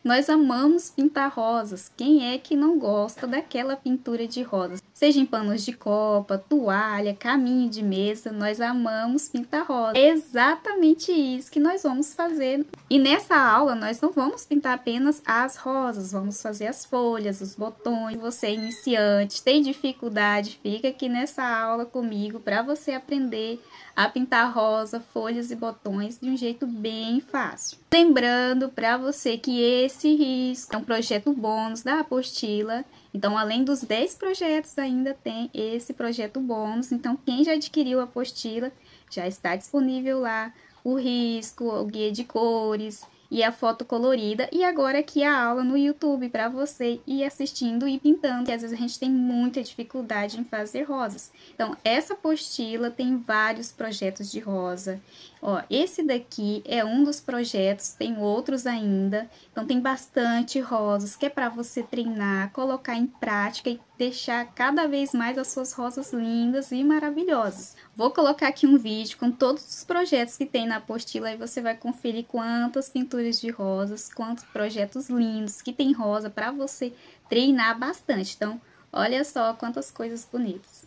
Nós amamos pintar rosas. Quem é que não gosta daquela pintura de rosas? Seja em panos de copa, toalha, caminho de mesa, nós amamos pintar rosas. É exatamente isso que nós vamos fazer. E nessa aula nós não vamos pintar apenas as rosas, vamos fazer as folhas, os botões. Se você é iniciante, tem dificuldade, fica aqui nessa aula comigo para você aprender a pintar rosa, folhas e botões de um jeito bem fácil. Lembrando para você que esse risco é um projeto bônus da apostila. Então, além dos 10 projetos, ainda tem esse projeto bônus. Então, quem já adquiriu a apostila, já está disponível lá o risco, o guia de cores e a foto colorida. E agora aqui a aula no YouTube para você ir assistindo e pintando. Porque às vezes a gente tem muita dificuldade em fazer rosas. Então, essa apostila tem vários projetos de rosa. Ó, esse daqui é um dos projetos, tem outros ainda. Então, tem bastante rosas, que é para você treinar, colocar em prática e deixar cada vez mais as suas rosas lindas e maravilhosas. Vou colocar aqui um vídeo com todos os projetos que tem na apostila e você vai conferir quantas pinturas de rosas, quantos projetos lindos que tem rosa para você treinar bastante. Então, olha só quantas coisas bonitas.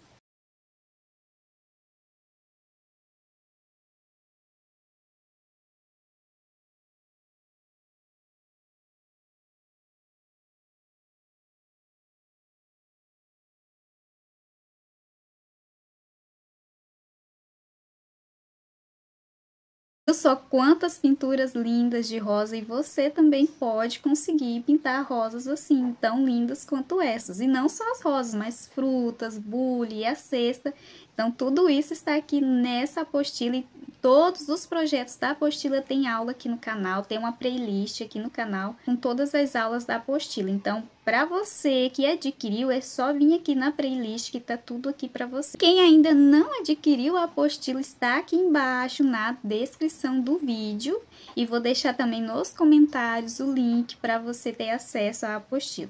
Viu só quantas pinturas lindas de rosa e você também pode conseguir pintar rosas assim, tão lindas quanto essas. E não só as rosas, mas frutas, bule, a cesta. Então, tudo isso está aqui nessa apostila e todos os projetos da apostila tem aula aqui no canal, tem uma playlist aqui no canal com todas as aulas da apostila. Então, para você que adquiriu, é só vir aqui na playlist que tá tudo aqui para você. Quem ainda não adquiriu a apostila está aqui embaixo na descrição do vídeo e vou deixar também nos comentários o link para você ter acesso à apostila.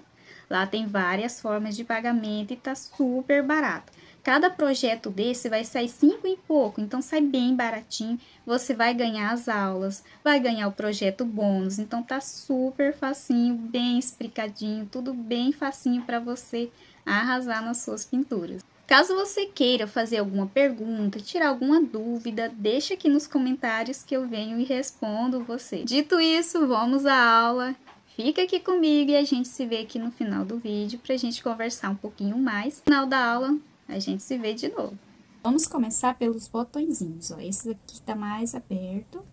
Lá tem várias formas de pagamento e tá super barato. Cada projeto desse vai sair 5 e pouco, então sai bem baratinho. Você vai ganhar as aulas, vai ganhar o projeto bônus, então tá super facinho, bem explicadinho, tudo bem facinho para você arrasar nas suas pinturas. Caso você queira fazer alguma pergunta, tirar alguma dúvida, deixa aqui nos comentários que eu venho e respondo você. Dito isso, vamos à aula. Fica aqui comigo e a gente se vê aqui no final do vídeo para a gente conversar um pouquinho mais. No final da aula, a gente se vê de novo. Vamos começar pelos botõezinhos, ó. Esse aqui tá mais aberto.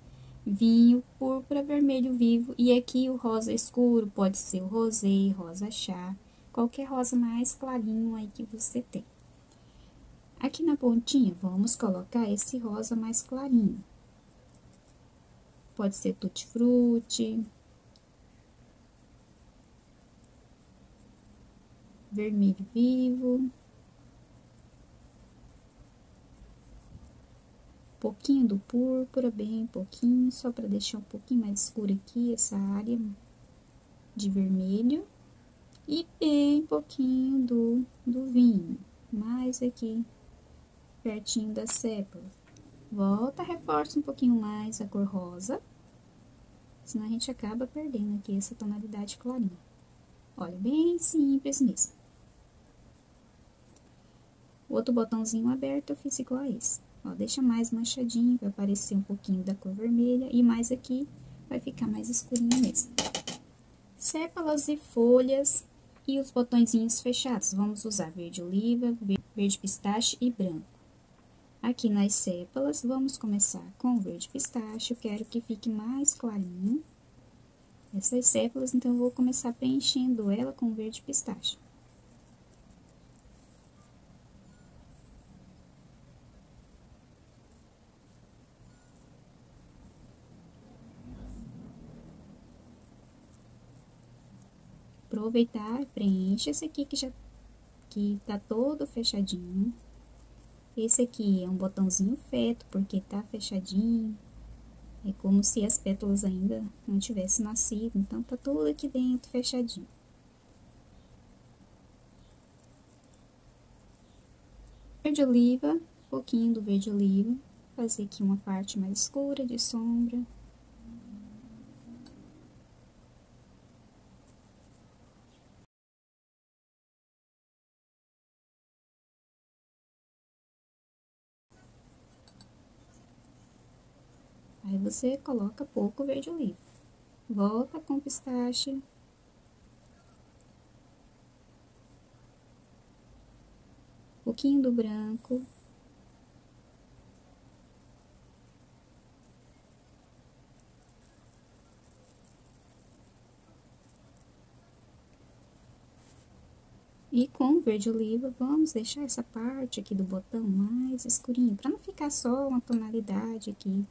Vinho, púrpura, vermelho vivo. E aqui o rosa escuro, pode ser o rosé, rosa chá. Qualquer rosa mais clarinho aí que você tem. Aqui na pontinha, vamos colocar esse rosa mais clarinho. Pode ser tutti-frutti. Vermelho vivo. Pouquinho do púrpura, bem pouquinho, só para deixar um pouquinho mais escuro aqui, essa área de vermelho. E bem pouquinho do vinho, mais aqui, pertinho da sépala. Volta, reforça um pouquinho mais a cor rosa, senão a gente acaba perdendo aqui essa tonalidade clarinha. Olha, bem simples mesmo. O outro botãozinho aberto eu fiz igual a esse. Ó, deixa mais manchadinho, vai aparecer um pouquinho da cor vermelha, e mais aqui vai ficar mais escurinho mesmo. Sépalas e folhas e os botõezinhos fechados. Vamos usar verde oliva, verde pistache e branco. Aqui nas sépalas, vamos começar com o verde pistache, eu quero que fique mais clarinho. Essas sépalas, então, eu vou começar preenchendo ela com verde pistache. Aproveitar, preenche esse aqui que tá todo fechadinho. Esse aqui é um botãozinho feto, porque tá fechadinho. É como se as pétalas ainda não tivessem nascido, então tá tudo aqui dentro fechadinho. Verde oliva, um pouquinho do verde oliva. Fazer aqui uma parte mais escura de sombra. você coloca pouco verde oliva. Volta com pistache. Um pouquinho do branco. E com o verde oliva, vamos deixar essa parte aqui do botão mais escurinho, para não ficar só uma tonalidade aqui,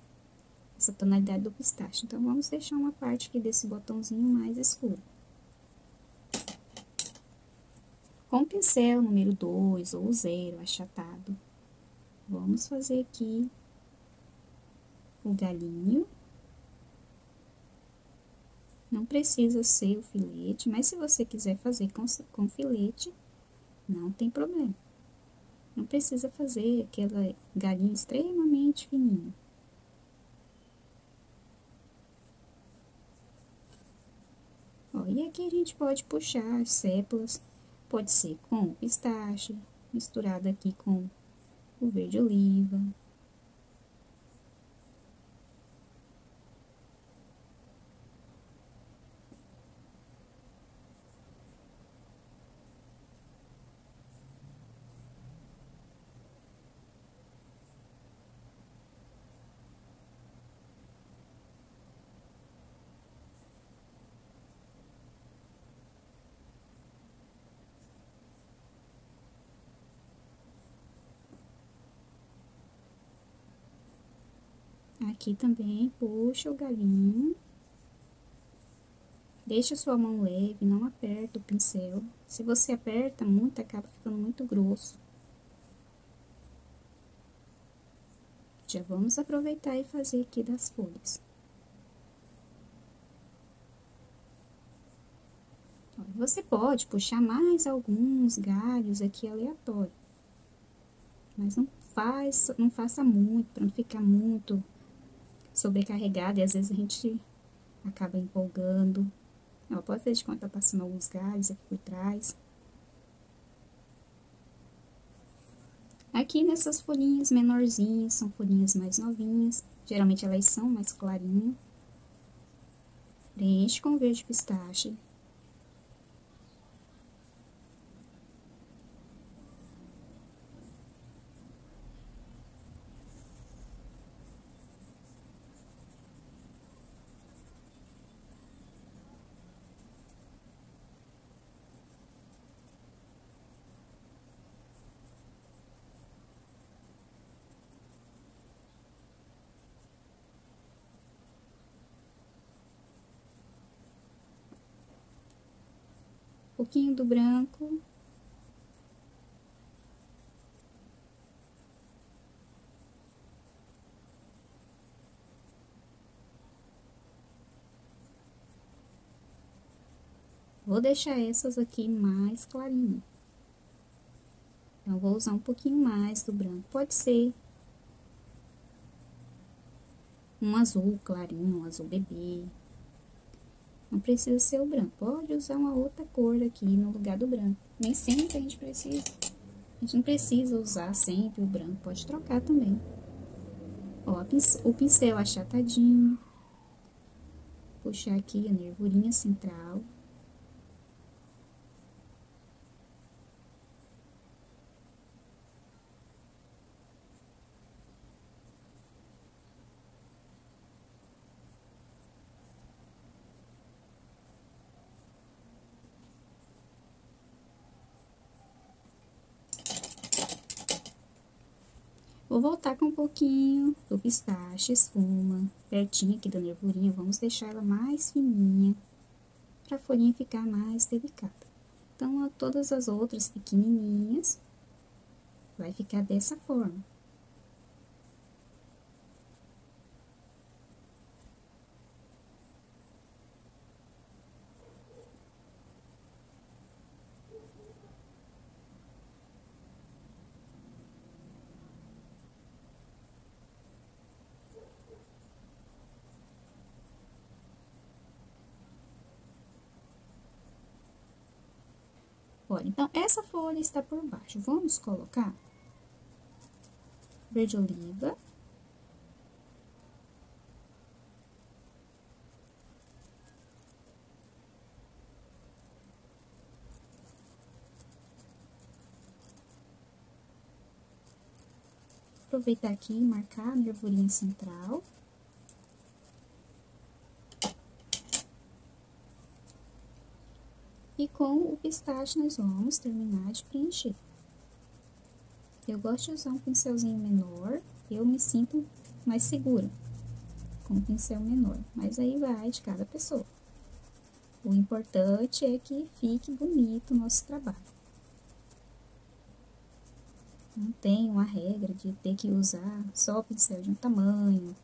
essa tonalidade do pistache. Então, vamos deixar uma parte aqui desse botãozinho mais escuro. Com o pincel número 2 ou 0 achatado, vamos fazer aqui o galinho. Não precisa ser o filete, mas se você quiser fazer com filete, não tem problema. Não precisa fazer aquela galinha extremamente fininha. Ó, e aqui a gente pode puxar as sépalas, pode ser com pistache, misturado aqui com o verde oliva. Aqui também puxa o galinho. Deixa sua mão leve, não aperta o pincel. Se você aperta muito, acaba ficando muito grosso. Já vamos aproveitar e fazer aqui das folhas. Você pode puxar mais alguns galhos aqui aleatório. Mas não faça muito, para não ficar muito sobrecarregado, e às vezes a gente acaba empolgando. Ó, pode ver de quando tá passando alguns galhos aqui por trás. Aqui nessas folhinhas menorzinhas, são folhinhas mais novinhas, geralmente elas são mais clarinhas. Preenche com verde pistache. Um pouquinho do branco. Vou deixar essas aqui mais clarinhas. Então, vou usar um pouquinho mais do branco. Pode ser um azul clarinho, um azul bebê. Não precisa ser o branco. Pode usar uma outra cor aqui no lugar do branco. Nem sempre a gente precisa. A gente não precisa usar sempre o branco. Pode trocar também. Ó, o pincel achatadinho. Puxar aqui a nervurinha central. Vou voltar com um pouquinho do pistache, esfuma, pertinho aqui da nervurinha. Vamos deixar ela mais fininha, para a folhinha ficar mais delicada. Então, todas as outras pequenininhas, vai ficar dessa forma. Olha, então, essa folha está por baixo. Vamos colocar verde oliva. aproveitar aqui e marcar a nervurinha central. E com o pistache nós vamos terminar de preencher. Eu gosto de usar um pincelzinho menor, eu me sinto mais segura com um pincel menor, mas aí vai de cada pessoa. O importante é que fique bonito o nosso trabalho. Não tem uma regra de ter que usar só o pincel de um tamanho.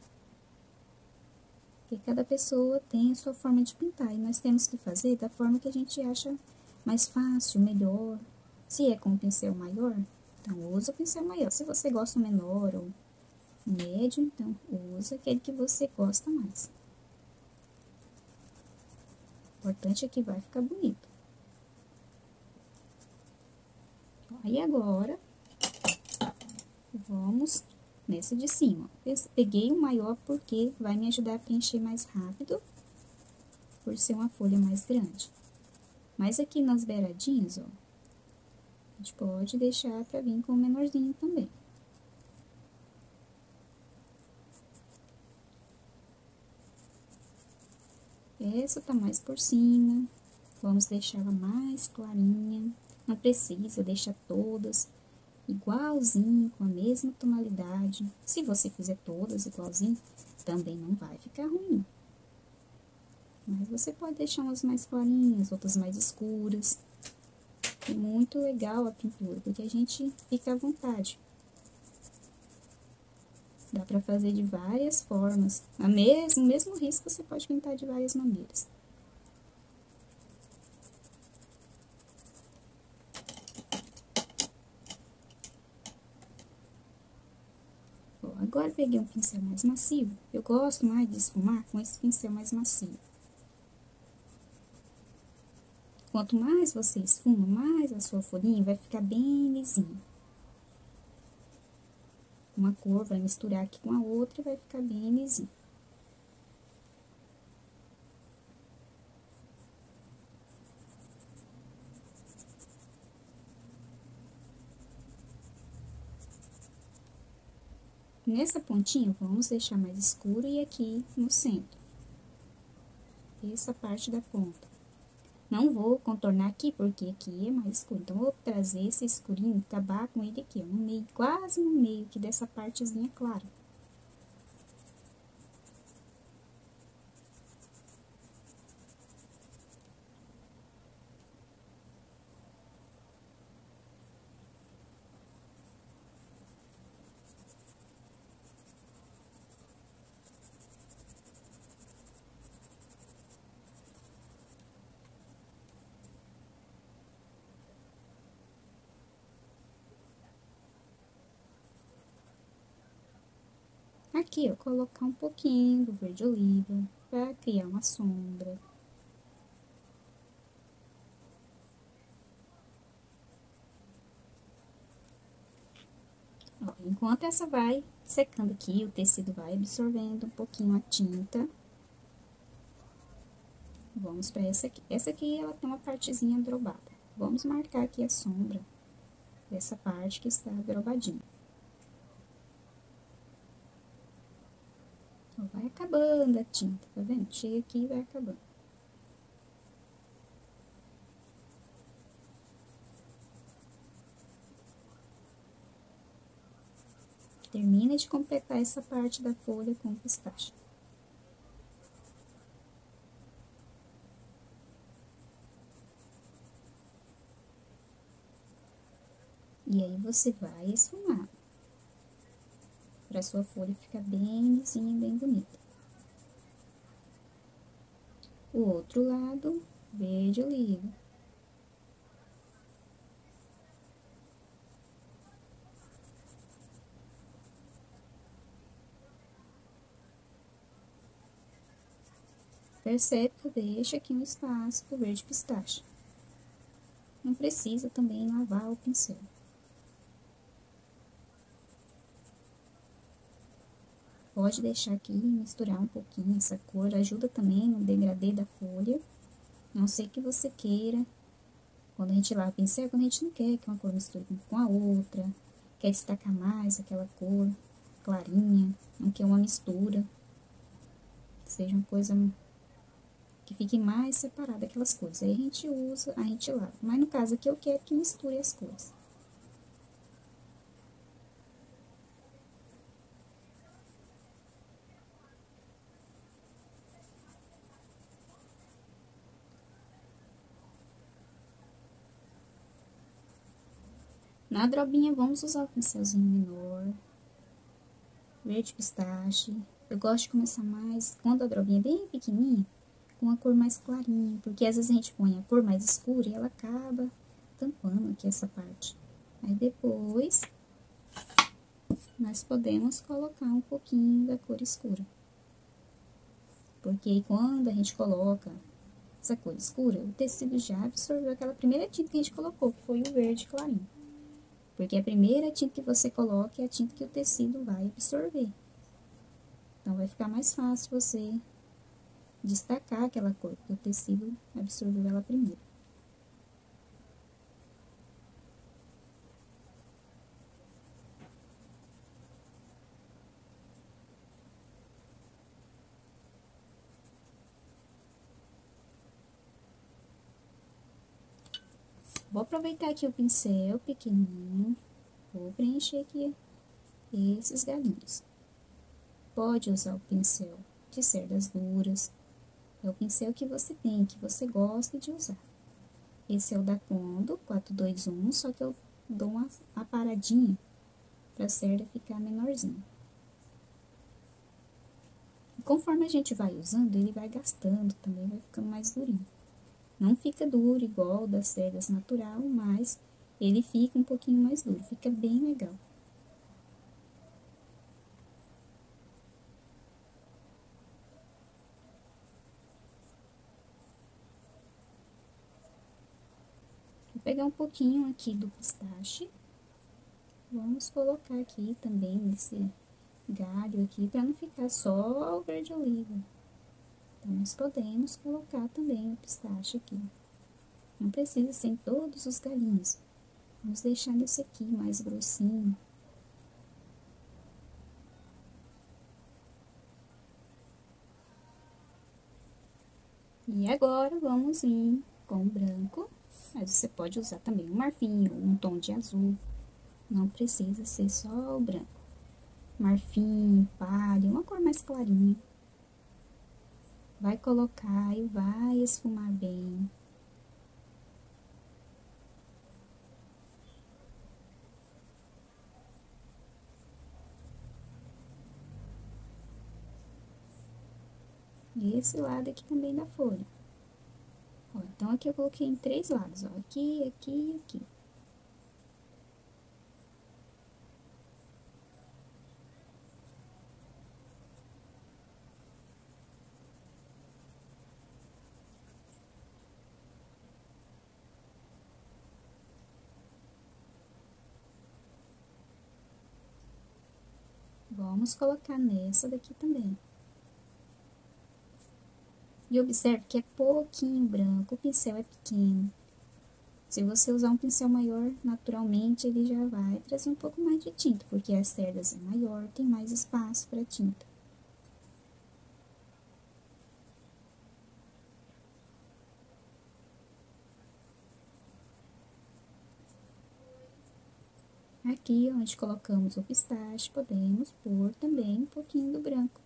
Porque cada pessoa tem a sua forma de pintar. E nós temos que fazer da forma que a gente acha mais fácil, melhor. Se é com um pincel maior, então usa o pincel maior. Se você gosta menor ou médio, então usa aquele que você gosta mais. O importante é que vai ficar bonito. Aí agora, vamos nesse de cima. Eu peguei o maior porque vai me ajudar a preencher mais rápido, por ser uma folha mais grande. Mas aqui nas beiradinhas, ó, a gente pode deixar pra vir com o menorzinho também. Essa tá mais por cima, vamos deixar ela mais clarinha. Não precisa deixar todas igualzinho, com a mesma tonalidade. Se você fizer todas igualzinho, também não vai ficar ruim. Mas você pode deixar umas mais clarinhas, outras mais escuras. É muito legal a pintura, porque a gente fica à vontade. Dá pra fazer de várias formas. O mesmo risco você pode pintar de várias maneiras. Agora, eu peguei um pincel mais macio. Eu gosto mais de esfumar com esse pincel mais macio. Quanto mais você esfuma, mais a sua folhinha vai ficar bem lisinha. Uma cor vai misturar aqui com a outra e vai ficar bem lisinha. Nessa pontinha, vamos deixar mais escuro e aqui no centro. Essa parte da ponta. Não vou contornar aqui, porque aqui é mais escuro. Então, vou trazer esse escurinho, acabar com ele aqui, ó, no meio, quase no meio aqui dessa partezinha clara. Aqui, eu colocar um pouquinho do verde oliva para criar uma sombra. Ó, enquanto essa vai secando aqui, o tecido vai absorvendo um pouquinho a tinta. Vamos para essa aqui. Essa aqui, ela tem uma partezinha drobada. Vamos marcar aqui a sombra dessa parte que está drobadinha. Vai acabando a tinta, tá vendo? Chega aqui e vai acabando. Termina de completar essa parte da folha com pistache. E aí, você vai esfumar. Pra sua folha ficar bem lisinha, bem bonita. O outro lado, verde oliva. Percebe que eu deixo aqui um espaço pro verde pistache. Não precisa também lavar o pincel. Pode deixar aqui, misturar um pouquinho essa cor, ajuda também no degradê da folha. Não sei que você queira, quando a gente lava o pincel, quando a gente não quer que uma cor misture com a outra, quer destacar mais aquela cor clarinha, não quer uma mistura, seja uma coisa que fique mais separada aquelas cores. Aí a gente usa, a gente lava. Mas no caso aqui eu quero que misture as cores. Na drobinha vamos usar o pincelzinho menor, verde pistache. Eu gosto de começar mais, quando a drobinha é bem pequenininha, com a cor mais clarinha, porque às vezes a gente põe a cor mais escura e ela acaba tampando aqui essa parte. Aí depois, nós podemos colocar um pouquinho da cor escura. Porque aí quando a gente coloca essa cor escura, o tecido já absorveu aquela primeira tinta que a gente colocou, que foi o verde clarinho. Porque a primeira tinta que você coloca é a tinta que o tecido vai absorver. Então, vai ficar mais fácil você destacar aquela cor, porque o tecido absorveu ela primeiro. Vou aproveitar aqui o pincel pequenininho, vou preencher aqui esses galinhos. Pode usar o pincel de cerdas duras, é o pincel que você tem, que você gosta de usar. Esse é o da Kondo 421, só que eu dou uma paradinha para a cerda ficar menorzinha. E conforme a gente vai usando, ele vai gastando também, vai ficando mais durinho. Não fica duro igual o das cerdas natural, mas ele fica um pouquinho mais duro, fica bem legal. Vou pegar um pouquinho aqui do pistache, vamos colocar aqui também nesse galho aqui, para não ficar só o verde oliva. Então, nós podemos colocar também o pistache aqui. Não precisa ser em todos os galinhos. Vamos deixar nesse aqui mais grossinho. E agora, vamos vir com o branco. Mas você pode usar também um marfim ou um tom de azul. Não precisa ser só o branco. Marfim, palha, uma cor mais clarinha. Vai colocar e vai esfumar bem. E esse lado aqui também da folha. Ó, então, aqui eu coloquei em 3 lados, ó. Aqui, aqui e aqui. Vamos colocar nessa daqui também. E observe que é pouquinho branco, o pincel é pequeno. Se você usar um pincel maior, naturalmente ele já vai trazer um pouco mais de tinta, porque as cerdas é maior, tem mais espaço para tinta. Aqui, onde colocamos o pistache, podemos pôr também um pouquinho do branco.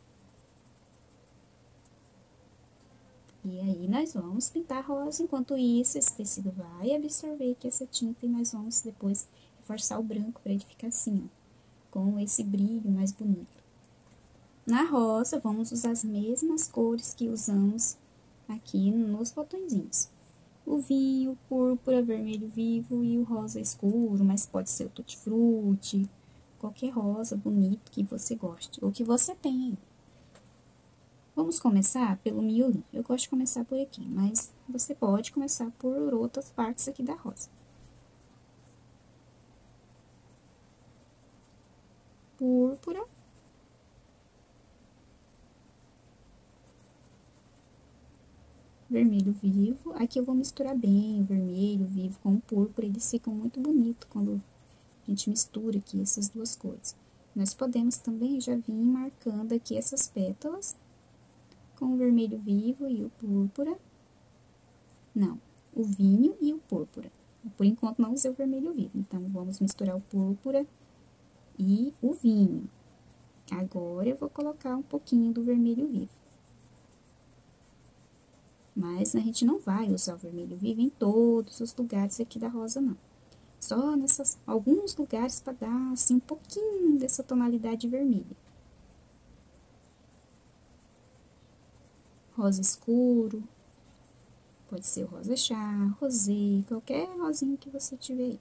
E aí, nós vamos pintar rosa. Enquanto isso, esse tecido vai absorver aqui essa tinta e nós vamos depois reforçar o branco para ele ficar assim, ó, com esse brilho mais bonito. Na rosa, vamos usar as mesmas cores que usamos aqui nos botõezinhos. O vinho, púrpura, vermelho vivo e o rosa escuro, mas pode ser o tutti-frutti, qualquer rosa bonito que você goste, ou que você tenha aí. Vamos começar pelo miolinho. Eu gosto de começar por aqui, mas você pode começar por outras partes aqui da rosa. Púrpura. Vermelho vivo. Aqui eu vou misturar bem o vermelho vivo com o púrpura, eles ficam muito bonitos quando A gente mistura aqui essas duas cores. Nós podemos também já vir marcando aqui essas pétalas com o vermelho vivo e o púrpura. Não, o vinho e o púrpura. Por enquanto, não usei o vermelho vivo, então, vamos misturar o púrpura e o vinho. Agora, eu vou colocar um pouquinho do vermelho vivo. Mas, a gente não vai usar o vermelho vivo em todos os lugares aqui da rosa, não. Só nesses alguns lugares para dar, assim, um pouquinho dessa tonalidade vermelha. Rosa escuro, pode ser o rosa chá, rosé, qualquer rosinha que você tiver aí.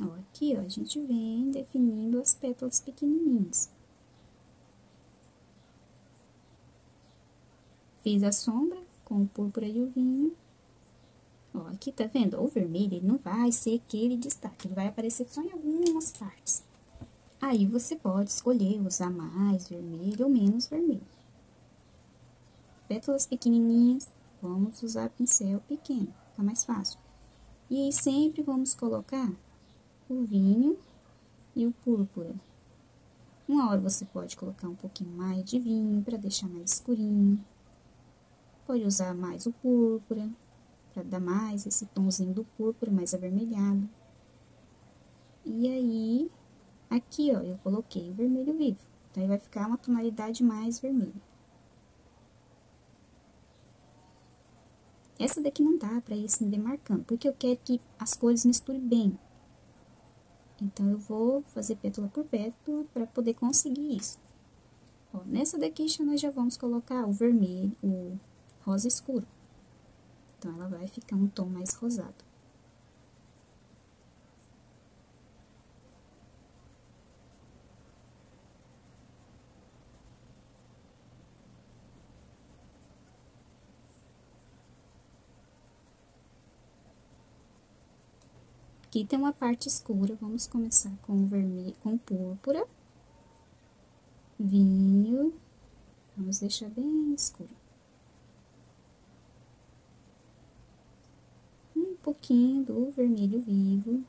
Ó, aqui, ó, a gente vem definindo as pétalas pequenininhas. Fiz a sombra com o púrpura e o vinho. Ó, aqui tá vendo? O vermelho, ele não vai ser aquele destaque, ele vai aparecer só em algumas partes. Aí, você pode escolher usar mais vermelho ou menos vermelho. Pétalas pequenininhas, vamos usar pincel pequeno, fica mais fácil. E aí, sempre vamos colocar o vinho e o púrpura. Uma hora você pode colocar um pouquinho mais de vinho para deixar mais escurinho. Pode usar mais o púrpura, para dar mais esse tomzinho do púrpura, mais avermelhado. E aí, aqui, ó, eu coloquei o vermelho vivo. Então, aí vai ficar uma tonalidade mais vermelha. Essa daqui não dá para ir assim demarcando, porque eu quero que as cores misturem bem. Então, eu vou fazer pétala por pétala para poder conseguir isso. Ó, nessa daqui, nós já vamos colocar o vermelho, o rosa escuro. Então, ela vai ficar um tom mais rosado. Aqui tem uma parte escura, vamos começar com o vermelho, com púrpura, vinho, vamos deixar bem escuro. Um pouquinho do vermelho vivo.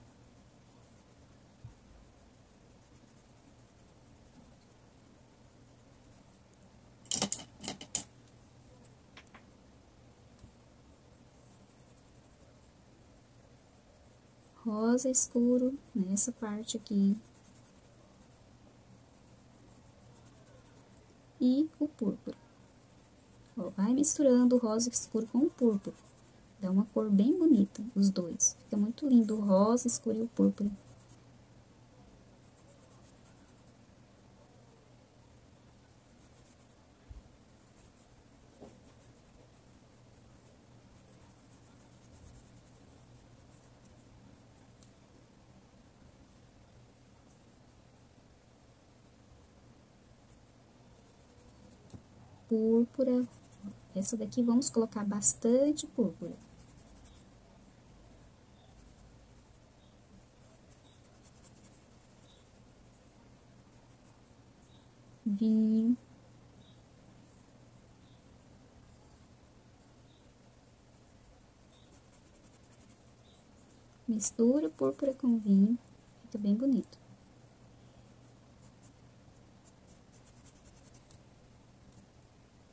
Rosa escuro nessa parte aqui. E o púrpura. Ó, vai misturando o rosa escuro com o púrpura. Dá uma cor bem bonita, os dois. Fica muito lindo o rosa escuro e o púrpura. Púrpura. Essa daqui vamos colocar bastante púrpura. Vinho. Mistura o púrpura com vinho, fica bem bonito.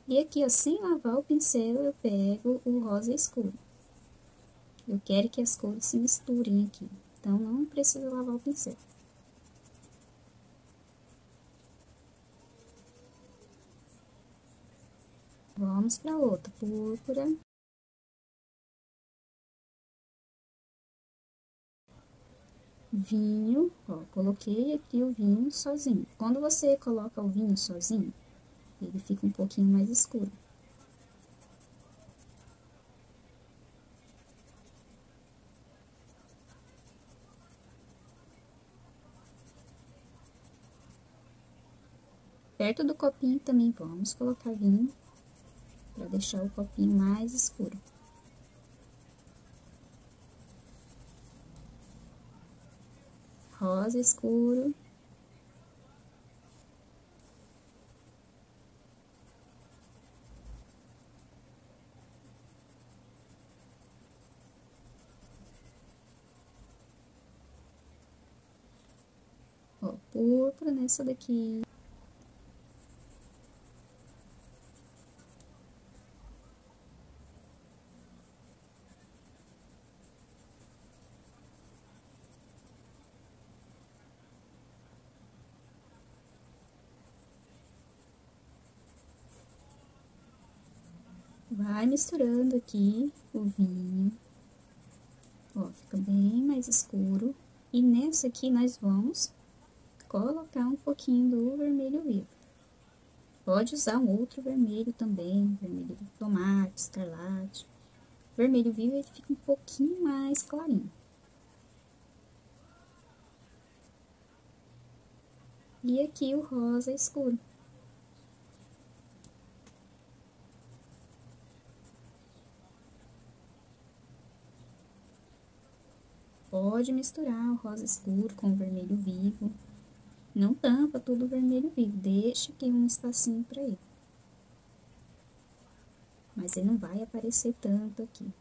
E aqui, ó, sem lavar o pincel, eu pego o rosa escuro. Eu quero que as cores se misturem aqui, então não precisa lavar o pincel. Vamos para outra, púrpura. Vinho, ó, coloquei aqui o vinho sozinho. Quando você coloca o vinho sozinho, ele fica um pouquinho mais escuro. Perto do copinho também vamos colocar vinho, para deixar o copinho mais escuro. Rosa escuro. púrpura nessa daqui. Vai misturando aqui o vinho. Ó, fica bem mais escuro. E nessa aqui nós vamos colocar um pouquinho do vermelho vivo. Pode usar um outro vermelho também, vermelho do tomate, escarlate. Vermelho vivo ele fica um pouquinho mais clarinho. E aqui o rosa escuro. Pode misturar o rosa escuro com o vermelho vivo. Não tampa tudo o vermelho vivo, deixa aqui um espacinho para ele. Mas ele não vai aparecer tanto aqui.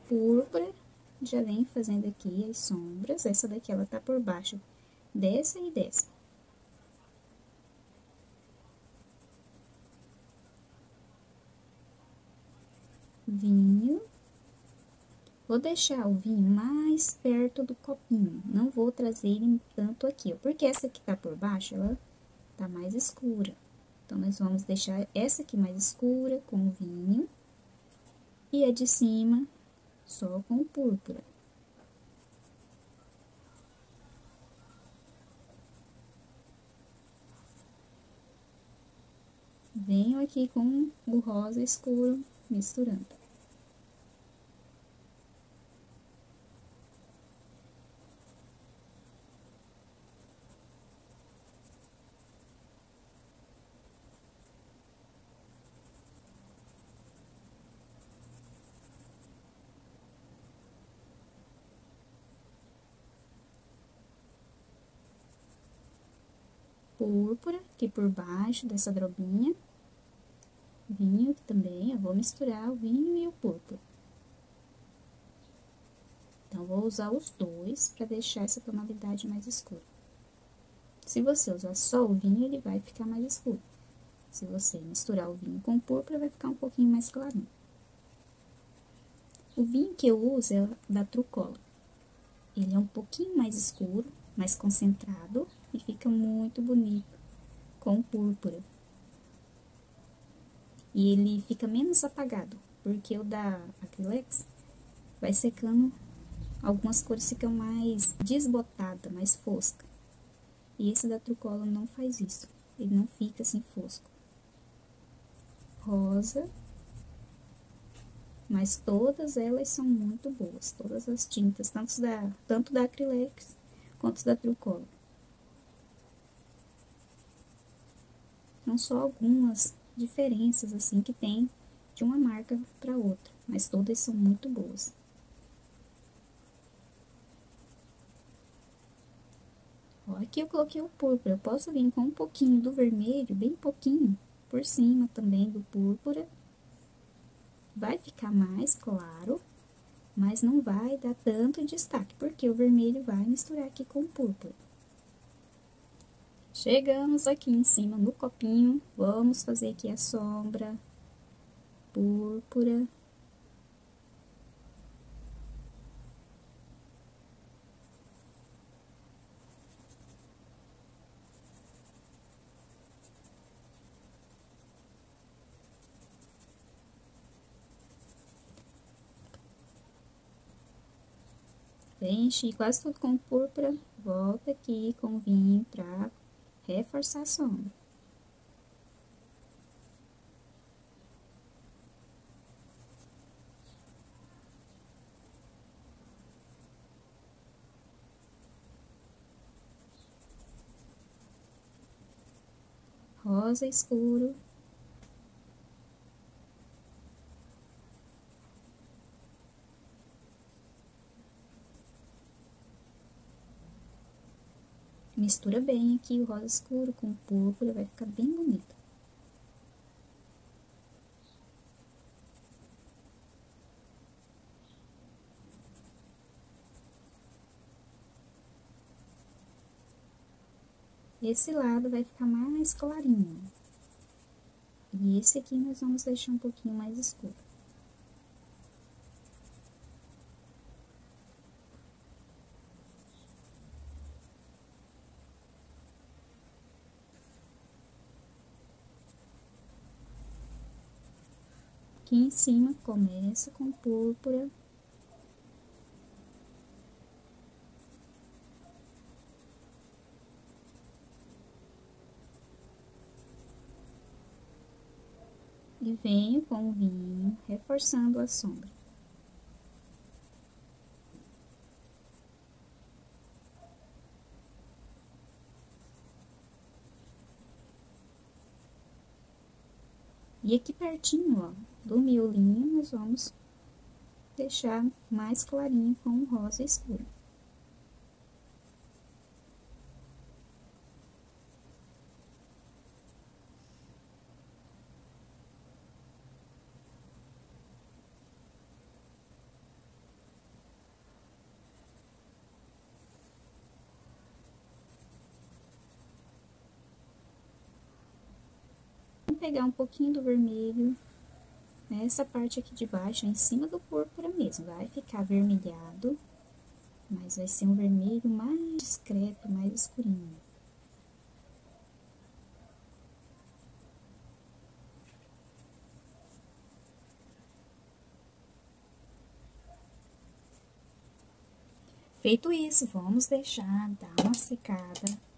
Púrpura, já vem fazendo aqui as sombras. Essa daqui, ela tá por baixo dessa e dessa. Vinho. Vou deixar o vinho mais perto do copinho. Não vou trazer ele tanto aqui, ó. Porque essa que tá por baixo, ela tá mais escura. Então, nós vamos deixar essa aqui mais escura com o vinho. E a de cima só com o púrpura. Venho aqui com o rosa escuro misturando. Púrpura aqui por baixo dessa drobinha. Vinho aqui também, eu vou misturar o vinho e o púrpura. Então, vou usar os dois para deixar essa tonalidade mais escura. Se você usar só o vinho, ele vai ficar mais escuro. Se você misturar o vinho com o púrpura, vai ficar um pouquinho mais clarinho. O vinho que eu uso é da Trucola. Ele é um pouquinho mais escuro, mais concentrado e fica muito bonito com o púrpura. E ele fica menos apagado, porque o da Acrylex vai secando, algumas cores ficam mais desbotada, mais fosca. E esse da Trucola não faz isso, ele não fica assim fosco. Rosa, mas todas elas são muito boas, todas as tintas, tanto da Acrylex quanto da Trucola. Não só algumas diferenças assim que tem de uma marca para outra, mas todas são muito boas. Ó, aqui eu coloquei o púrpura, eu posso vir com um pouquinho do vermelho, bem pouquinho, por cima também do púrpura. Vai ficar mais claro, mas não vai dar tanto destaque, porque o vermelho vai misturar aqui com o púrpura. Chegamos aqui em cima no copinho, vamos fazer aqui a sombra, púrpura. Preenchi quase tudo com púrpura, volta aqui com vinho pra reforçar a sombra. Rosa escuro. Mistura bem aqui o rosa escuro com o púrpura, vai ficar bem bonito. Esse lado vai ficar mais clarinho. E esse aqui nós vamos deixar um pouquinho mais escuro. Aqui em cima começa com púrpura. E venho com o vinho, reforçando a sombra. E aqui pertinho, ó, do miolinho, nós vamos deixar mais clarinho com o rosa escuro. Vou pegar um pouquinho do vermelho, nessa parte aqui de baixo, em cima do púrpura mesmo. Vai ficar avermelhado, mas vai ser um vermelho mais discreto, mais escurinho. Feito isso, vamos deixar dar uma secada.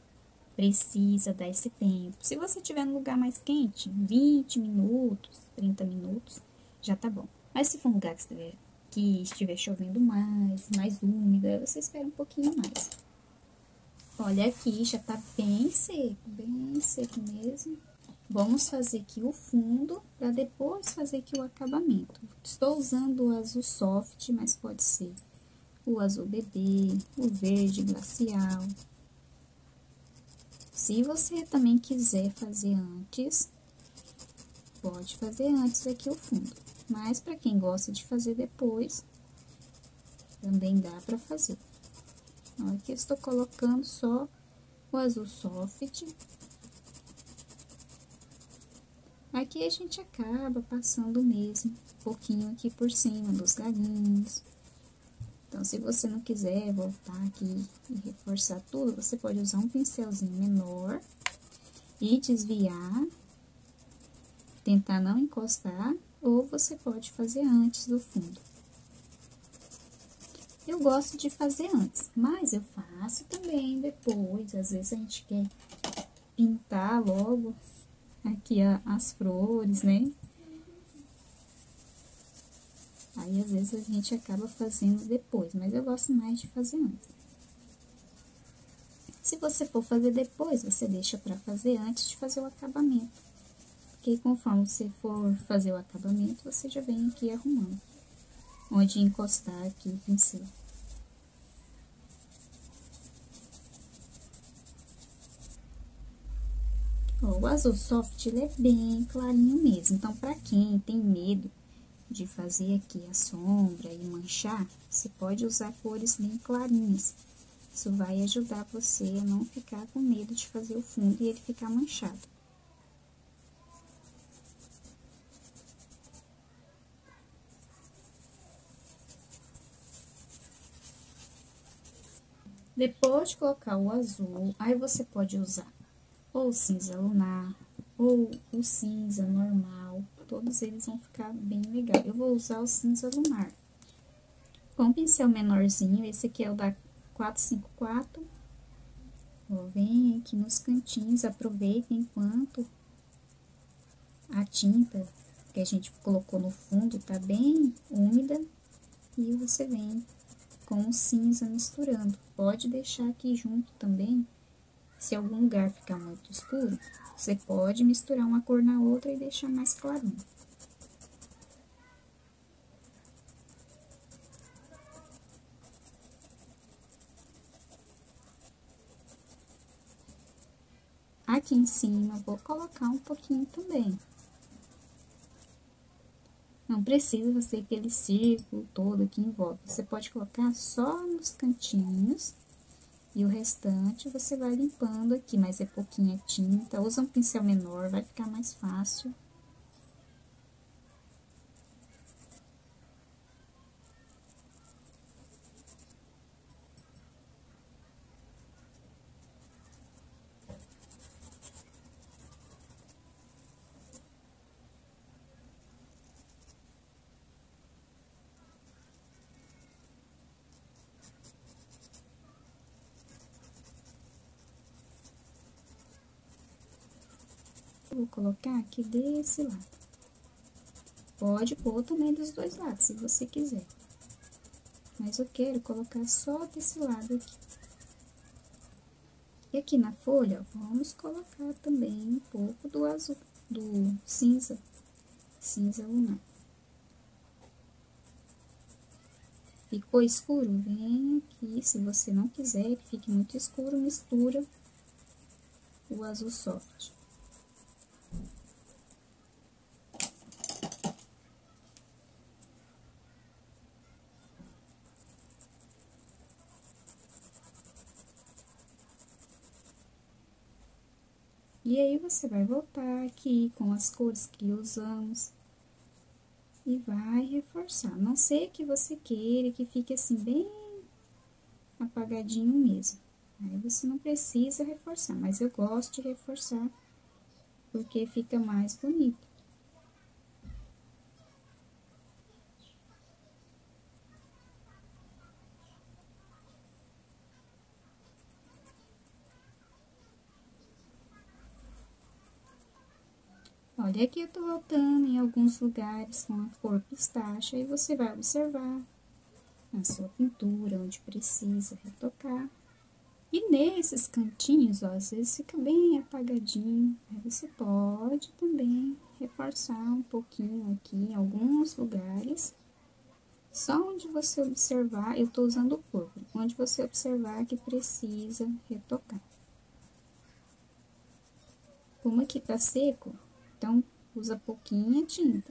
Precisa dar esse tempo. Se você tiver no lugar mais quente, 20 minutos, 30 minutos, já tá bom. Mas se for um lugar que estiver chovendo mais úmido, aí você espera um pouquinho mais. Olha aqui, já tá bem seco mesmo. Vamos fazer aqui o fundo, para depois fazer aqui o acabamento. Estou usando o azul soft, mas pode ser o azul bebê, o verde glacial. Se você também quiser fazer antes, pode fazer antes aqui o fundo. Mas para quem gosta de fazer depois, também dá para fazer. Ó, aqui eu estou colocando só o azul soft. Aqui a gente acaba passando mesmo um pouquinho aqui por cima dos galinhos. Então, se você não quiser voltar aqui e reforçar tudo, você pode usar um pincelzinho menor e desviar, tentar não encostar, ou você pode fazer antes do fundo. Eu gosto de fazer antes, mas eu faço também depois. Às vezes a gente quer pintar logo aqui as flores, né? Aí, às vezes, a gente acaba fazendo depois, mas eu gosto mais de fazer antes. Se você for fazer depois, você deixa pra fazer antes de fazer o acabamento. Porque conforme você for fazer o acabamento, você já vem aqui arrumando onde encostar aqui o pincel. Ó, o azul soft, ele é bem clarinho mesmo. Então, pra quem tem medo de fazer aqui a sombra e manchar, você pode usar cores bem clarinhas. Isso vai ajudar você a não ficar com medo de fazer o fundo e ele ficar manchado. Depois de colocar o azul, aí você pode usar ou o cinza lunar, ou o cinza normal. Todos eles vão ficar bem legal. Eu vou usar o cinza lunar. Com um pincel menorzinho, esse aqui é o da 454. Ó, vem aqui nos cantinhos, aproveita enquanto a tinta que a gente colocou no fundo tá bem úmida. E você vem com o cinza misturando. Pode deixar aqui junto também. Se algum lugar ficar muito escuro, você pode misturar uma cor na outra e deixar mais clarinho. aqui em cima, vou colocar um pouquinho também. Não precisa ser aquele círculo todo aqui em volta. Você pode colocar só nos cantinhos. E o restante você vai limpando aqui, mas é pouquinha tinta. Usa um pincel menor, vai ficar mais fácil. Eu vou colocar aqui desse lado. Pode pôr também dos dois lados, se você quiser. Mas eu quero colocar só desse lado aqui. E aqui na folha, vamos colocar também um pouco do azul, do cinza lunar. Ficou escuro? Vem aqui, se você não quiser que fique muito escuro, mistura o azul soft. E aí, você vai voltar aqui com as cores que usamos e vai reforçar. A não ser que você queira que fique assim, bem apagadinho mesmo. Aí, você não precisa reforçar, mas eu gosto de reforçar porque fica mais bonito. Olha, aqui eu tô voltando em alguns lugares com a cor pistache, aí você vai observar na sua pintura, onde precisa retocar. E nesses cantinhos, ó, às vezes fica bem apagadinho, aí você pode também reforçar um pouquinho aqui em alguns lugares. Só onde você observar, eu tô usando o púrpura, onde você observar que precisa retocar. Como aqui tá seco, então, usa pouquinha tinta.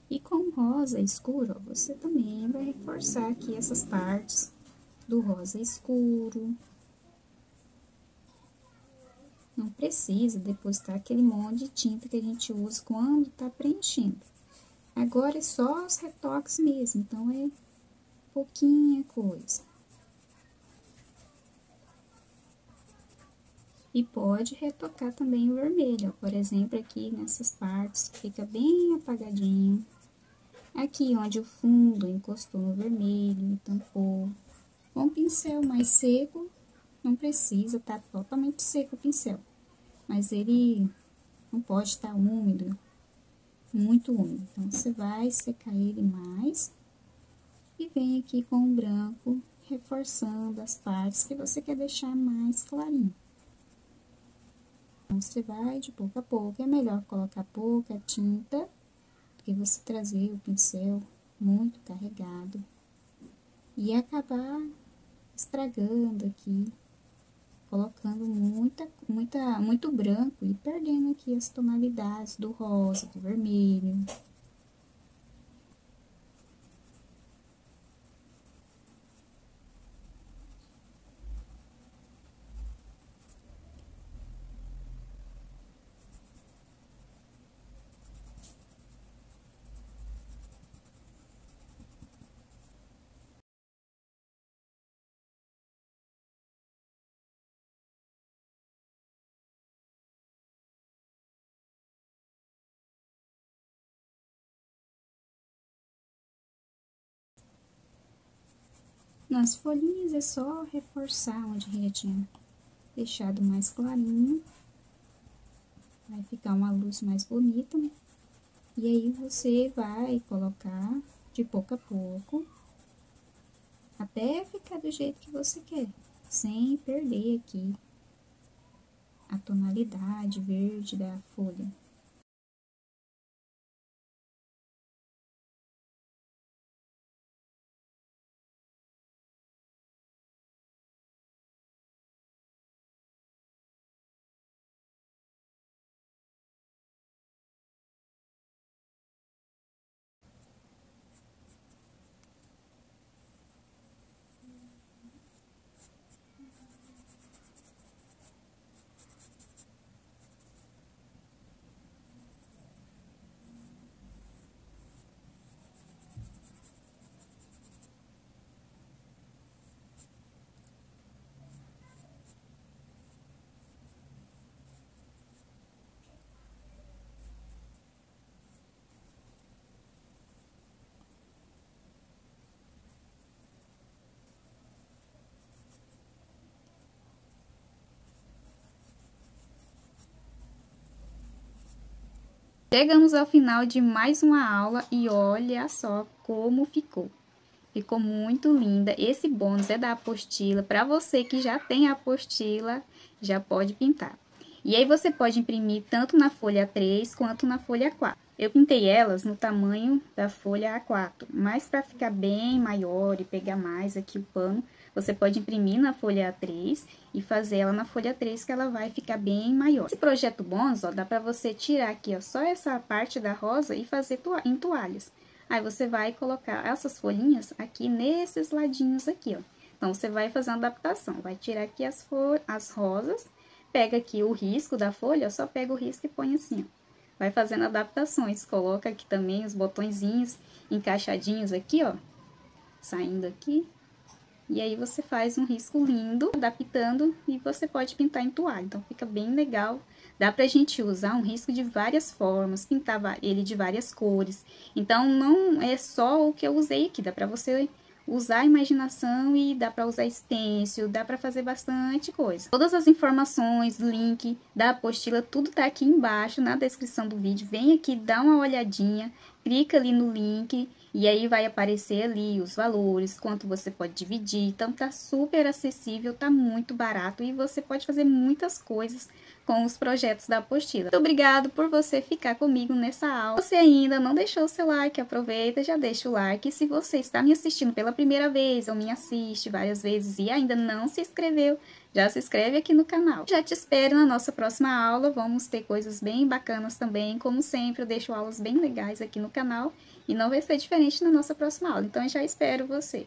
E com rosa escuro, ó, você também vai reforçar aqui essas partes do rosa escuro. Não precisa depositar aquele monte de tinta que a gente usa quando tá preenchendo. Agora é só os retoques mesmo, então é pouquinha coisa. E pode retocar também o vermelho, ó, por exemplo, aqui nessas partes que fica bem apagadinho. Aqui onde o fundo encostou no vermelho e tampou. Com o pincel mais seco, não precisa, tá totalmente seco o pincel. Mas ele não pode estar úmido, muito úmido. Então, você vai secar ele mais e vem aqui com o branco, reforçando as partes que você quer deixar mais clarinho. Então, você vai de pouco a pouco, é melhor colocar pouca tinta do que você trazer o pincel muito carregado e acabar estragando aqui, colocando muito branco e perdendo aqui as tonalidades do rosa, do vermelho. Nas folhinhas é só reforçar onde a gente tinha deixado mais clarinho. Vai ficar uma luz mais bonita, né? E aí, você vai colocar de pouco a pouco até ficar do jeito que você quer, sem perder aqui a tonalidade verde da folha. Chegamos ao final de mais uma aula e olha só como ficou. Ficou muito linda. Esse bônus é da apostila. Para você que já tem a apostila, já pode pintar. E aí você pode imprimir tanto na folha A3 quanto na folha A4. Eu pintei elas no tamanho da folha A4, mas para ficar bem maior e pegar mais aqui o pano, você pode imprimir na folha A3 e fazer ela na folha A3, que ela vai ficar bem maior. Esse projeto bônus, ó, dá para você tirar aqui, ó, só essa parte da rosa e fazer em toalhas. Aí você vai colocar essas folhinhas aqui nesses ladinhos aqui, ó. Então, você vai fazer uma adaptação, vai tirar aqui as rosas, pega aqui o risco da folha, só pega o risco e põe assim, ó. Vai fazendo adaptações, coloca aqui também os botõezinhos encaixadinhos aqui, ó, saindo aqui. E aí você faz um risco lindo, adaptando, e você pode pintar em toalha. Então, fica bem legal. Dá pra gente usar um risco de várias formas, pintar ele de várias cores. Então, não é só o que eu usei aqui, dá pra você usar a imaginação e dá pra usar stencil, dá pra fazer bastante coisa. Todas as informações, link da apostila, tudo tá aqui embaixo na descrição do vídeo. Vem aqui, dá uma olhadinha, clica ali no link e aí vai aparecer ali os valores, quanto você pode dividir. Então tá super acessível, tá muito barato e você pode fazer muitas coisas com os projetos da apostila. Muito obrigado por você ficar comigo nessa aula. Se você ainda não deixou o seu like, aproveita, já deixa o like. E se você está me assistindo pela primeira vez ou me assiste várias vezes e ainda não se inscreveu, já se inscreve aqui no canal. Já te espero na nossa próxima aula, vamos ter coisas bem bacanas também. Como sempre, eu deixo aulas bem legais aqui no canal e não vai ser diferente na nossa próxima aula. Então, eu já espero você.